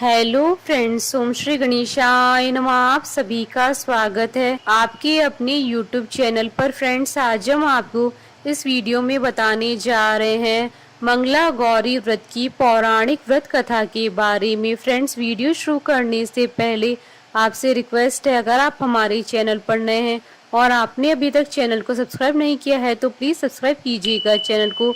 Hello friends, ओम श्री गणेशाय नमः। आप सभी का स्वागत है आपके अपने यूट्यूब चैनल पर। फ्रेंड्स, आज हम आपको इस वीडियो में बताने जा रहे हैं मंगला गौरी व्रत की पौराणिक व्रत कथा के बारे में। फ्रेंड्स, वीडियो शुरू करने से पहले आपसे रिक्वेस्ट है, अगर आप हमारे चैनल पर नए हैं और आपने अभी तक चैनल को सब्सक्राइब नहीं किया है तो प्लीज सब्सक्राइब कीजिएगा चैनल को,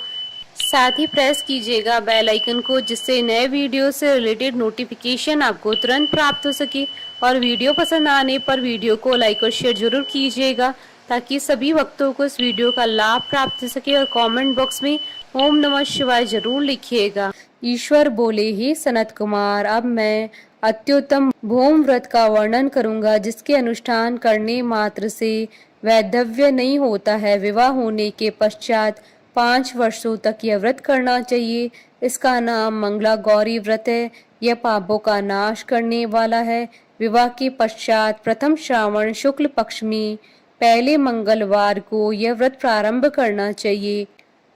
साथ ही प्रेस कीजिएगा बेल आइकन को, जिससे नए वीडियो से रिलेटेड नोटिफिकेशन आपको तुरंत प्राप्त हो सके। और वीडियो पसंद आने पर वीडियो को लाइक और शेयर जरूर कीजिएगा, ताकि सभी भक्तों को इस वीडियो का लाभ प्राप्त हो सके। और कमेंट बॉक्स में ओम नमः शिवाय जरूर लिखिएगा। ईश्वर बोले, ही सनत कुमार, अब मैं अत्युत्तम भौम व्रत का वर्णन करूंगा, जिसके अनुष्ठान करने मात्र से वैधव्य नहीं होता है। विवाह होने के पश्चात 5 वर्षों तक यह व्रत करना चाहिए। इसका नाम मंगला गौरी व्रत है। यह पापों का नाश करने वाला है। विवाह के पश्चात प्रथम श्रावण शुक्ल पक्ष में पहले मंगलवार को यह व्रत प्रारंभ करना चाहिए।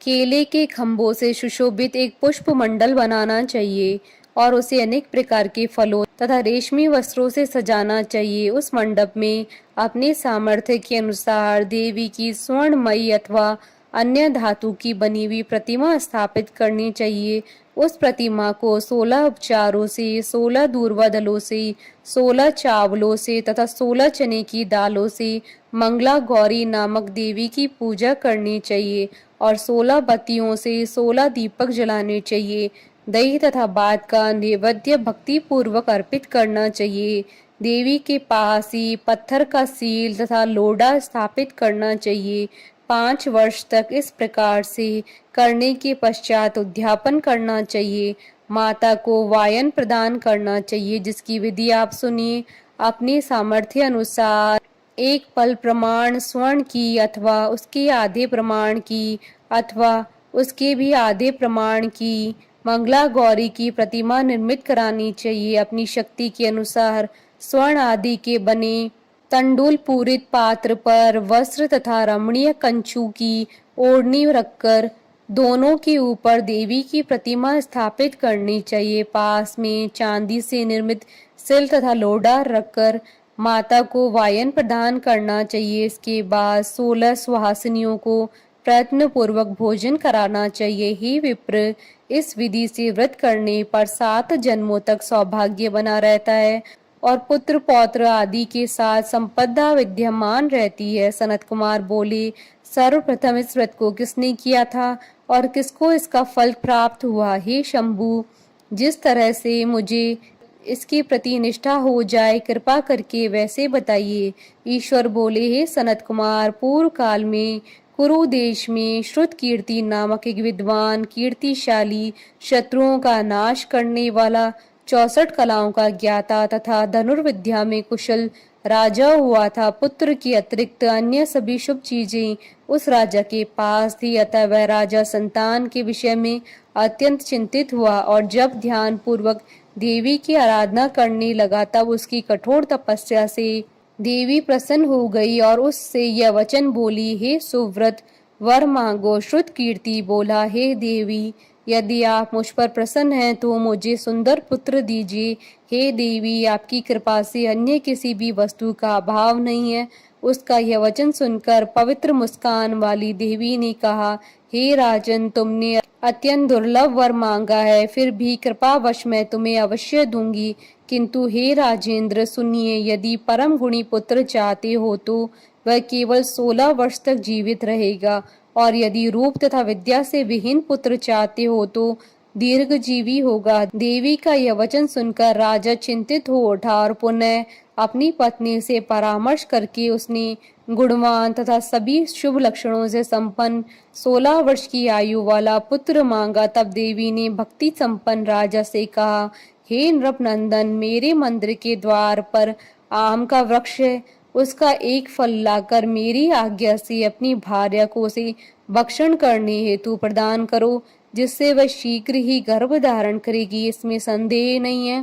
केले के खंभों से सुशोभित एक पुष्प मंडल बनाना चाहिए और उसे अनेक प्रकार के फलों तथा रेशमी वस्त्रों से सजाना चाहिए। उस मंडप में अपने सामर्थ्य के अनुसार देवी की स्वर्णमयी अथवा अन्य धातु की बनी हुई प्रतिमा स्थापित करनी चाहिए। उस प्रतिमा को 16 उपचारों से, 16 दूर्वा दलों से, 16 चावलों से तथा 16 चने की दालों से मंगला गौरी नामक देवी की पूजा करनी चाहिए और 16 बत्तियों से 16 दीपक जलाने चाहिए। दही तथा भात का नैवेद्य भक्ति पूर्वक अर्पित करना चाहिए। देवी के पास ही पत्थर का सील तथा लोढ़ा स्थापित करना चाहिए। 5 वर्ष तक इस प्रकार से करने के पश्चात उद्यापन करना चाहिए। माता को वायन प्रदान करना चाहिए, जिसकी विधि आप सुनिए। अपने सामर्थ्य अनुसार एक पल प्रमाण स्वर्ण की अथवा उसके आधे प्रमाण की अथवा उसके भी आधे प्रमाण की मंगला गौरी की प्रतिमा निर्मित करानी चाहिए। अपनी शक्ति के अनुसार स्वर्ण आदि के बने तंडुल पूरित पात्र पर वस्त्र तथा रमणीय कंचू की ओढ़नी रखकर दोनों के ऊपर देवी की प्रतिमा स्थापित करनी चाहिए। पास में चांदी से निर्मित सिल तथा लोढ़ा रखकर माता को वायन प्रदान करना चाहिए। इसके बाद 16 सुहासिनियों को प्रयत्न पूर्वक भोजन कराना चाहिए। ही विप्र, इस विधि से व्रत करने पर 7 जन्मों तक सौभाग्य बना रहता है और पुत्र पौत्र आदि के साथ संपदा विद्यमान रहती है। सनत कुमार बोले, सर्वप्रथम इस व्रत को किसने किया था और किसको इसका फल प्राप्त हुआ? हे शंभु, जिस तरह से मुझे इसके प्रति निष्ठा हो जाए, कृपा करके वैसे बताइए। ईश्वर बोले, हे सनत कुमार, पूर्व काल में कुरु देश में श्रुत कीर्ति नामक एक विद्वान, कीर्तिशाली, शत्रुओं का नाश करने वाला, 64 कलाओं का ज्ञाता तथा धनुर्विद्या में कुशल राजा हुआ था। पुत्र की अतिरिक्त अन्य सभी शुभ चीजें उस राजा के पास थी, अतः वह राजा संतान के विषय में अत्यंत चिंतित हुआ और जब ध्यान पूर्वक देवी की आराधना करने लगा, तब उसकी कठोर तपस्या से देवी प्रसन्न हो गई और उससे यह वचन बोली, हे सुव्रत, वर मांगो। श्रुत कीर्ति बोला, हे देवी, यदि आप मुझ पर प्रसन्न हैं तो मुझे सुंदर पुत्र दीजिए। हे देवी, आपकी कृपा से अन्य किसी भी वस्तु का अभाव नहीं है। उसका यह वचन सुनकर पवित्र मुस्कान वाली देवी ने कहा, हे राजन, तुमने अत्यंत दुर्लभ वर मांगा है, फिर भी कृपावश मैं तुम्हें अवश्य दूंगी। किंतु हे राजेंद्र, सुनिए, यदि परम गुणी पुत्र चाहते हो तो वह केवल 16 वर्ष तक जीवित रहेगा, और यदि रूप तथा विद्या से विहीन पुत्र चाहते हो तो दीर्घजीवी होगा। देवी का यह वचन सुनकर राजा चिंतित हो उठा और पुनः अपनी पत्नी से परामर्श करके उसने गुणवान तथा सभी शुभ लक्षणों से संपन्न 16 वर्ष की आयु वाला पुत्र मांगा। तब देवी ने भक्ति संपन्न राजा से कहा, हे नृपनंदन, मेरे मंदिर के द्वार पर आम का वृक्ष है, उसका एक फल लाकर मेरी आज्ञा से अपनी भार्या को उसे भक्षण करने हेतु प्रदान करो, जिससे वह शीघ्र ही गर्भ धारण करेगी, इसमें संदेह नहीं है।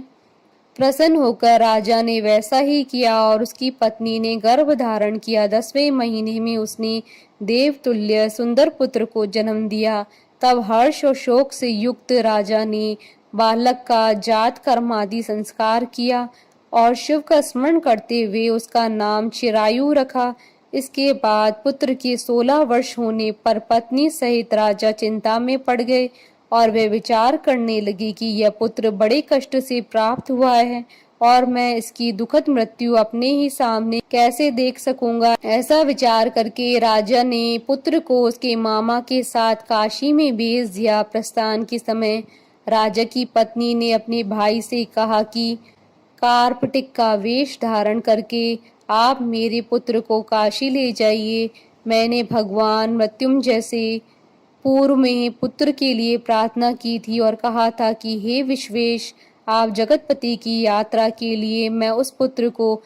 प्रसन्न होकर राजा ने वैसा ही किया और उसकी पत्नी ने गर्भ धारण किया। 10वें महीने में उसने देवतुल्य सुंदर पुत्र को जन्म दिया। तब हर्ष और शोक से युक्त राजा ने बालक का जात कर्मादि संस्कार किया और शिव का स्मरण करते हुए उसका नाम चिरायु रखा। इसके बाद पुत्र के 16 वर्ष होने पर पत्नी सहित राजा चिंता में पड़ गए और वे विचार करने लगे कि यह पुत्र बड़े कष्ट से प्राप्त हुआ है और मैं इसकी दुखद मृत्यु अपने ही सामने कैसे देख सकूंगा। ऐसा विचार करके राजा ने पुत्र को उसके मामा के साथ काशी में भेज दिया। प्रस्थान के समय राजा की पत्नी ने अपने भाई से कहा कि कार्पटिक का वेश धारण करके आप मेरे पुत्र को काशी ले जाइए। मैंने भगवान मृत्युंजय से पूर्व में पुत्र के लिए प्रार्थना की थी और कहा था कि हे विश्वेश, आप जगतपति की यात्रा के लिए मैं उस पुत्र को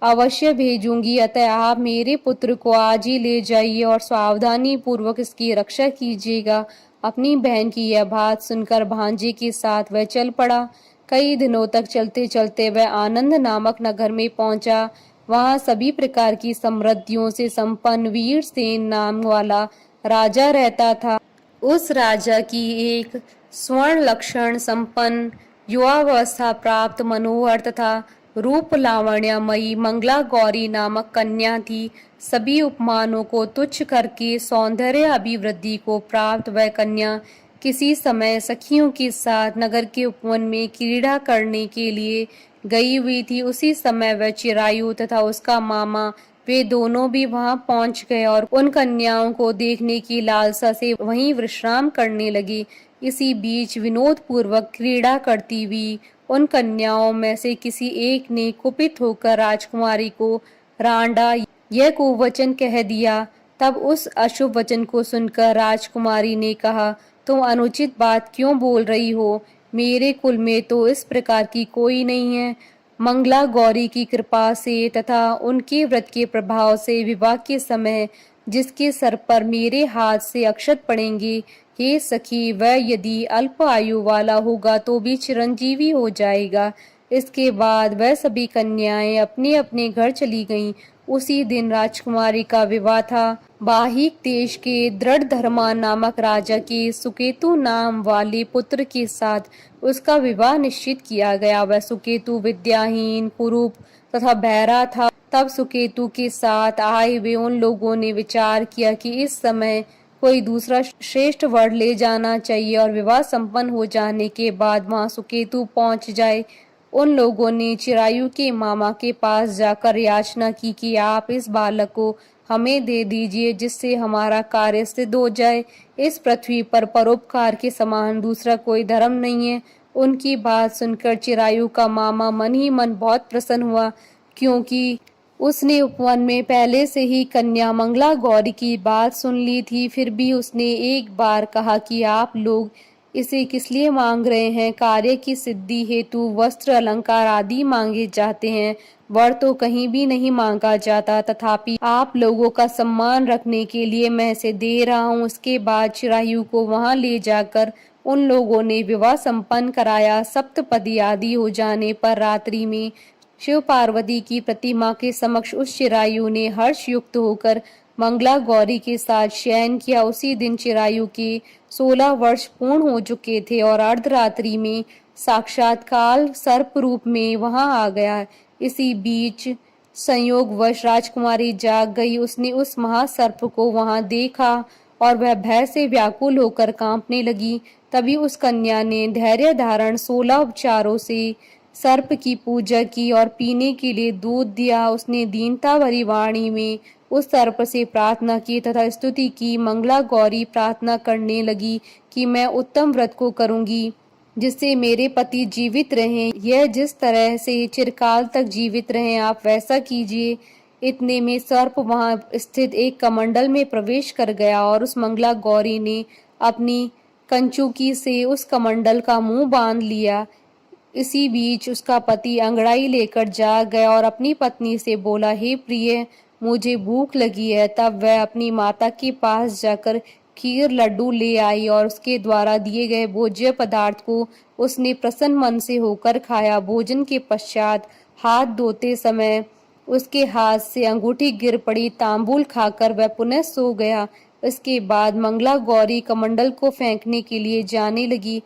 अवश्य भेजूंगी, अतः आप मेरे पुत्र को आज ही ले जाइए और सावधानी पूर्वक इसकी रक्षा कीजिएगा। अपनी बहन की यह बात सुनकर भांजे के साथ वह चल पड़ा। कई दिनों तक चलते चलते वह आनंद नामक नगर में पहुंचा। वहां सभी प्रकार की समृद्धियों से संपन्न वीरसेन नाम वाला राजा रहता था। उस राजा की एक स्वर्ण लक्षण संपन्न युवावस्था प्राप्त मनोहर तथा रूप लावण्यमयी मंगला गौरी नामक कन्या थी। सभी उपमानों को तुच्छ करके सौंदर्य अभिवृद्धि को प्राप्त वह कन्या किसी समय सखियों के साथ नगर के उपवन में क्रीड़ा करने के लिए गई हुई थी। उसी समय वह चिरायु तथा उसका मामा वे दोनों भी वहां पहुंच गए और उन कन्याओं को देखने की लालसा से वहीं विश्राम करने लगे। इसी बीच विनोद पूर्वक क्रीड़ा करती हुई उन कन्याओं में से किसी एक ने कुपित होकर राजकुमारी को रांडा यह कुवचन कह दिया। तब उस अशुभ वचन को सुनकर राजकुमारी ने कहा, तुम अनुचित बात क्यों बोल रही हो? मेरे कुल में तो इस प्रकार की कोई नहीं है। मंगला गौरी की कृपा से तथा उनके व्रत के प्रभाव से विवाह के समय जिसके सर पर मेरे हाथ से अक्षत पड़ेंगे, हे सखी, वह यदि अल्प आयु वाला होगा तो भी चिरंजीवी हो जाएगा। इसके बाद वह सभी कन्याएं अपने अपने घर चली गईं। उसी दिन राजकुमारी का विवाह था। बाहिक देश के दृढ़ धर्मा नामक राजा के सुकेतु नाम वाले पुत्र के साथ उसका विवाह निश्चित किया गया। वह सुकेतु विद्याहीन, कुरूप तथा बहरा था। तब सुकेतु के साथ आए हुए उन लोगों ने विचार किया कि इस समय कोई दूसरा श्रेष्ठ वर ले जाना चाहिए और विवाह संपन्न हो जाने के बाद वहां सुकेतु पहुंच जाए। उन लोगों ने चिरायु के मामा के पास जाकर याचना की कि आप इस बालक को हमें दे दीजिए जिससे हमारा कार्य सिद्ध हो जाए। इस पृथ्वी पर परोपकार के समान दूसरा कोई धर्म नहीं है। उनकी बात सुनकर चिरायु का मामा मन ही मन बहुत प्रसन्न हुआ, क्योंकि उसने उपवन में पहले से ही कन्या मंगला गौरी की बात सुन ली थी। फिर भी उसने एक बार कहा कि आप लोग इसे किस लिए मांग रहे हैं? कार्य की सिद्धि हेतु वस्त्र अलंकार आदि मांगे जाते हैं, वर तो कहीं भी नहीं मांगा जाता। तथापि आप लोगों का सम्मान रखने के लिए मैं इसे दे रहा हूँ। उसके बाद चिरायु को वहां ले जाकर उन लोगों ने विवाह संपन्न कराया। सप्तपदी आदि हो जाने पर रात्रि में शिव पार्वती की प्रतिमा के समक्ष उस चिरायु ने हर्ष युक्त होकर मंगला गौरी के साथ शयन किया। उसी दिन चिरायु के 16 वर्ष पूर्ण हो चुके थे और अर्धरात्रि में साक्षात काल सर्प रूप में वहां आ गया। इसी बीच संयोगवश राजकुमारी जाग गई। उसने उस महासर्प को वहां देखा और वह भय से व्याकुल होकर कांपने लगी। तभी उस कन्या ने धैर्य धारण 16 उपचारों से सर्प की पूजा की और पीने के लिए दूध दिया। उसने दीनता भरी वाणी में उस सर्प से प्रार्थना की तथा स्तुति की। मंगला गौरी प्रार्थना करने लगी कि मैं उत्तम व्रत को करूंगी जिससे मेरे पति जीवित रहें। यह जिस तरह से चिरकाल तक जीवित रहें आप वैसा कीजिए। इतने में सर्प वहां स्थित एक कमंडल में प्रवेश कर गया और उस मंगला गौरी ने अपनी कंचुकी से उस कमंडल का मुंह बांध लिया। इसी बीच उसका पति अंगड़ाई लेकर जाग गया और अपनी पत्नी से बोला, हे प्रिय, मुझे भूख लगी है। तब वह अपनी माता के पास जाकर खीर लड्डू ले आई और उसके द्वारा दिए गए भोज्य पदार्थ को उसने प्रसन्न मन से होकर खाया। भोजन के पश्चात हाथ धोते समय उसके हाथ से अंगूठी गिर पड़ी। तांबूल खाकर वह पुनः सो गया। इसके बाद मंगला गौरी कमंडल को फेंकने के लिए जाने लगी।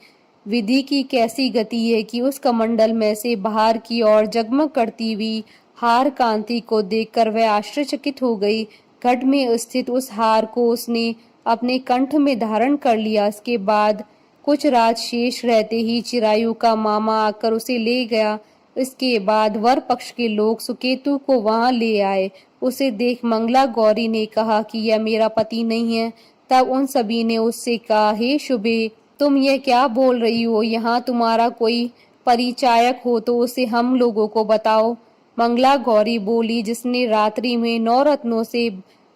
विधि की कैसी गति है कि उस कमंडल में से बाहर की ओर जगमग करती हुई हार कांति को देखकर वह आश्चर्यचकित हो गई। घट में स्थित उस हार को उसने अपने कंठ में धारण कर लिया। इसके बाद कुछ रात शेष रहते ही चिरायु का मामा आकर उसे ले गया। इसके बाद वर पक्ष के लोग सुकेतु को वहां ले आए। उसे देख मंगला गौरी ने कहा कि यह मेरा पति नहीं है। तब उन सभी ने उससे कहा, हे शुभे, तुम यह क्या बोल रही हो? यहाँ तुम्हारा कोई परिचायक हो तो उसे हम लोगों को बताओ। मंगला गौरी बोली, जिसने रात्रि में 9 रत्नों से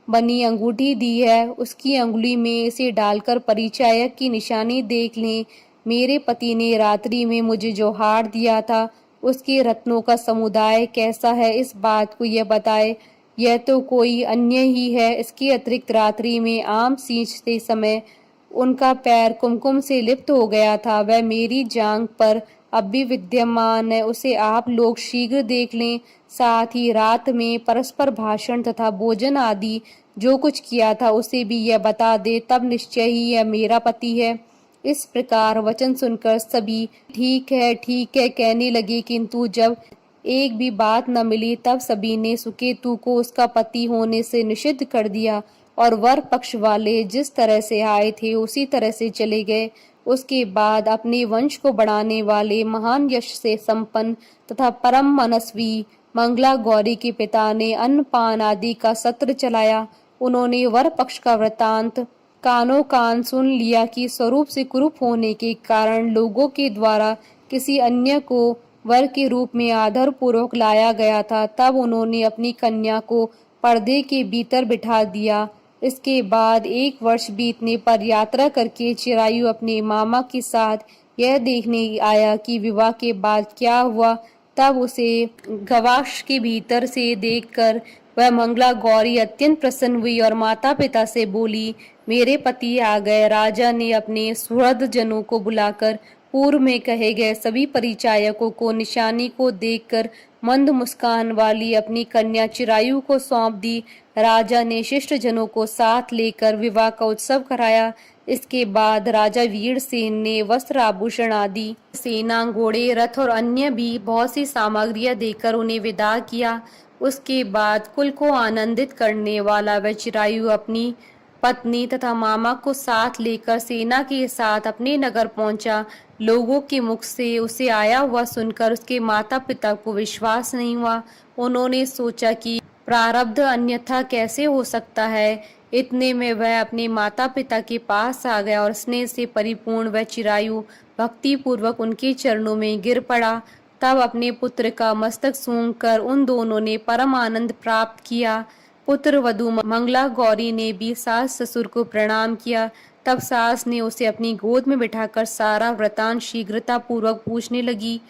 बनी अंगूठी दी है, उसकी अंगुली में इसे डालकर परिचायक की निशानी देख लें। मेरे पति ने रात्रि में मुझे जो हार दिया था, उसके रत्नों का समुदाय कैसा है, इस बात को यह बताए। यह तो कोई अन्य ही है। इसके अतिरिक्त रात्रि में आम सींचते समय उनका पैर कुमकुम से लिप्त हो गया था। वह मेरी जांघ पर अब भी विद्यमान है। उसे आप लोग शीघ्र देख लें। साथ ही रात में परस्पर भाषण तथा भोजन आदि जो कुछ किया था उसे भी यह बता दे, तब निश्चय ही यह मेरा पति है। इस प्रकार वचन सुनकर सभी ठीक है कहने लगे, किंतु जब एक भी बात न मिली तब सभी ने सुकेतु को उसका पति होने से निषिद्ध कर दिया और वर पक्ष वाले जिस तरह से आए थे उसी तरह से चले गए। उसके बाद अपने वंश को बढ़ाने वाले महान यश से संपन्न तथा परम मनस्वी मंगला गौरी के पिता ने अन्नपान आदि का सत्र चलाया। उन्होंने वर पक्ष का वृतांत कानों कान सुन लिया कि स्वरूप से कुरूप होने के कारण लोगों के द्वारा किसी अन्य को वर के रूप में आदर पूर्वक लाया गया था। तब उन्होंने अपनी कन्या को पर्दे के भीतर बिठा दिया। इसके बाद 1 वर्ष बीतने पर यात्रा करके चिरायु अपने मामा के साथ यह देखने आया कि विवाह के बाद क्या हुआ। तब उसे गवाक्ष के भीतर से देखकर वह मंगला गौरी अत्यंत प्रसन्न हुई और माता पिता से बोली, मेरे पति आ गए। राजा ने अपने सुहृद जनों को बुलाकर पूर्व में कहे गए सभी परिचायकों को निशानी को देखकर मंद मुस्कान वाली अपनी कन्या चिरायु को सौंप दी। राजा ने शिष्ट जनों को साथ लेकर विवाह का उत्सव कराया। इसके बाद राजा वीरसेन ने वस्त्र आभूषण आदि सेना, घोड़े, रथ और अन्य भी बहुत सी सामग्रियां देकर उन्हें विदा किया। उसके बाद कुल को आनंदित करने वाला वह चिरायु अपनी पत्नी तथा मामा को साथ लेकर सेना के साथ अपने नगर पहुंचा। लोगों के मुख से उसे आया हुआ सुनकर उसके माता पिता को विश्वास नहीं हुआ। उन्होंने सोचा कि प्रारब्ध अन्यथा कैसे हो सकता है। इतने में वह अपने माता पिता के पास आ गया और स्नेह से परिपूर्ण वह चिरायु भक्ति पूर्वक उनके चरणों में गिर पड़ा। तब अपने पुत्र का मस्तक सूंघकर उन दोनों ने परम आनंद प्राप्त किया। पुत्र वधू मंगला गौरी ने भी सास ससुर को प्रणाम किया। तब सास ने उसे अपनी गोद में बिठाकर सारा वृतांत शीघ्रता पूर्वक पूछने लगी।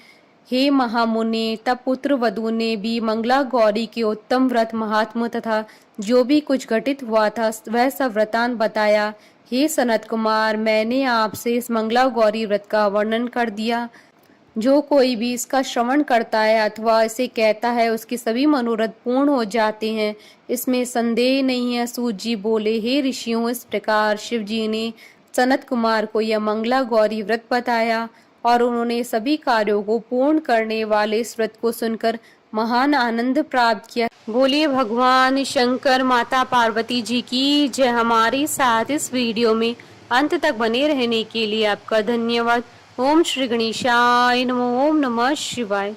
हे महामुने, तब पुत्र वधू ने भी मंगला गौरी के उत्तम व्रत महात्म तथा जो भी कुछ घटित हुआ था वह सब वृतांत बताया। हे सनत कुमार, मैंने आपसे इस मंगला गौरी व्रत का वर्णन कर दिया। जो कोई भी इसका श्रवण करता है अथवा इसे कहता है उसके सभी मनोरथ पूर्ण हो जाते हैं, इसमें संदेह नहीं है। सूत जी बोले, हे ऋषियों, इस प्रकार शिव जी ने सनत कुमार को यह मंगला गौरी व्रत बताया और उन्होंने सभी कार्यों को पूर्ण करने वाले इस व्रत को सुनकर महान आनंद प्राप्त किया। बोलिए भगवान शंकर माता पार्वती जी की जय। हमारे साथ इस वीडियो में अंत तक बने रहने के लिए आपका धन्यवाद। ओम श्री गणेशाय नमः। ओम नमः शिवाय।